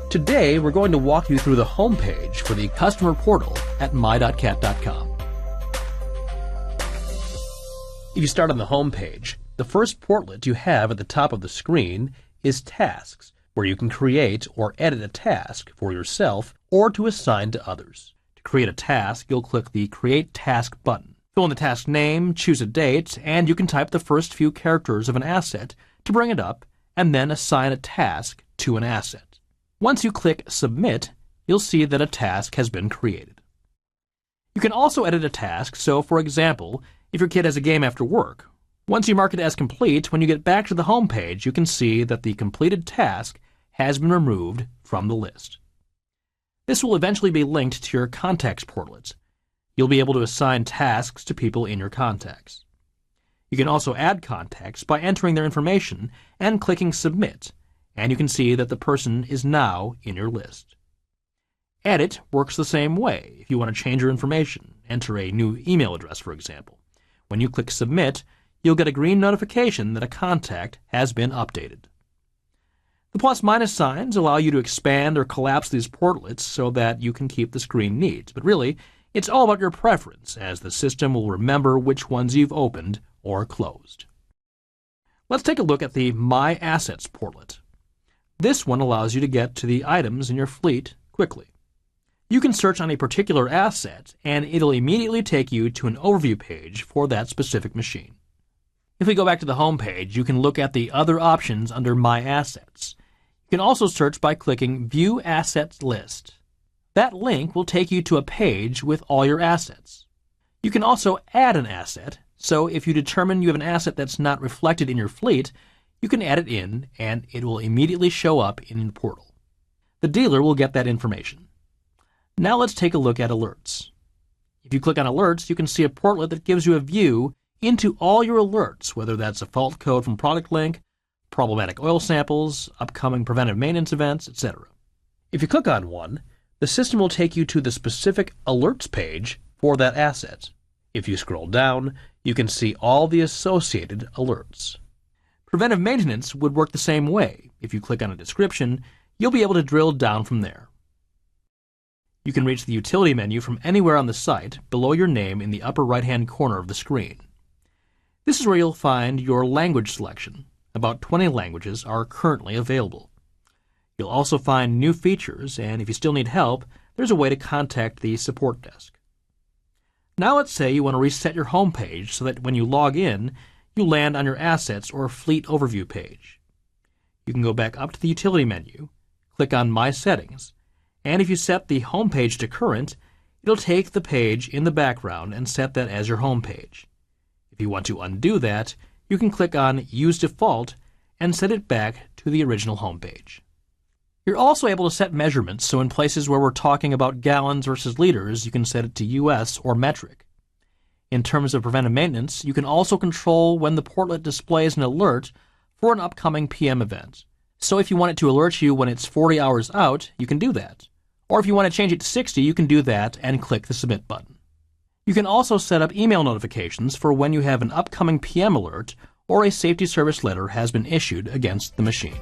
Today, we're going to walk you through the homepage for the customer portal at MyCatCom. If you start on the homepage, the first portlet you have at the top of the screen is Tasks, where you can create or edit a task for yourself or to assign to others. To create a task, you'll click the Create Task button. Fill in the task name, choose a date, and you can type the first few characters of an asset to bring it up, and then assign a task to an asset. Once you click Submit, you'll see that a task has been created. You can also edit a task, so for example, if your kid has a game after work, once you mark it as complete, when you get back to the home page, you can see that the completed task has been removed from the list. This will eventually be linked to your contacts portlets. You'll be able to assign tasks to people in your contacts. You can also add contacts by entering their information and clicking Submit, and you can see that the person is now in your list. Edit works the same way if you want to change your information, enter a new email address, for example. When you click Submit, you'll get a green notification that a contact has been updated. The plus-minus signs allow you to expand or collapse these portlets so that you can keep the screen neat, but really, it's all about your preference, as the system will remember which ones you've opened or closed. Let's take a look at the My Assets portlet. This one allows you to get to the items in your fleet quickly. You can search on a particular asset, and it'll immediately take you to an overview page for that specific machine. If we go back to the home page, you can look at the other options under My Assets. You can also search by clicking View Assets List. That link will take you to a page with all your assets. You can also add an asset, so if you determine you have an asset that's not reflected in your fleet, you can add it in, and it will immediately show up in the portal. The dealer will get that information. Now let's take a look at alerts. If you click on alerts, you can see a portlet that gives you a view into all your alerts, whether that's a fault code from Product Link, problematic oil samples, upcoming preventive maintenance events, etc. If you click on one, the system will take you to the specific alerts page for that asset. If you scroll down, you can see all the associated alerts. Preventive maintenance would work the same way. If you click on a description, you'll be able to drill down from there. You can reach the utility menu from anywhere on the site below your name in the upper right-hand corner of the screen. This is where you'll find your language selection. About 20 languages are currently available. You'll also find new features, and if you still need help, there's a way to contact the support desk. Now let's say you want to reset your home page so that when you log in, you land on your assets or fleet overview page. You can go back up to the utility menu, click on My Settings, and if you set the home page to current, it'll take the page in the background and set that as your home page. If you want to undo that, you can click on Use Default and set it back to the original home page. You're also able to set measurements, so in places where we're talking about gallons versus liters, you can set it to US or metric. In terms of preventive maintenance, you can also control when the portlet displays an alert for an upcoming PM event. So if you want it to alert you when it's 40 hours out, you can do that. Or if you want to change it to 60, you can do that and click the Submit button. You can also set up email notifications for when you have an upcoming PM alert or a safety service letter has been issued against the machine.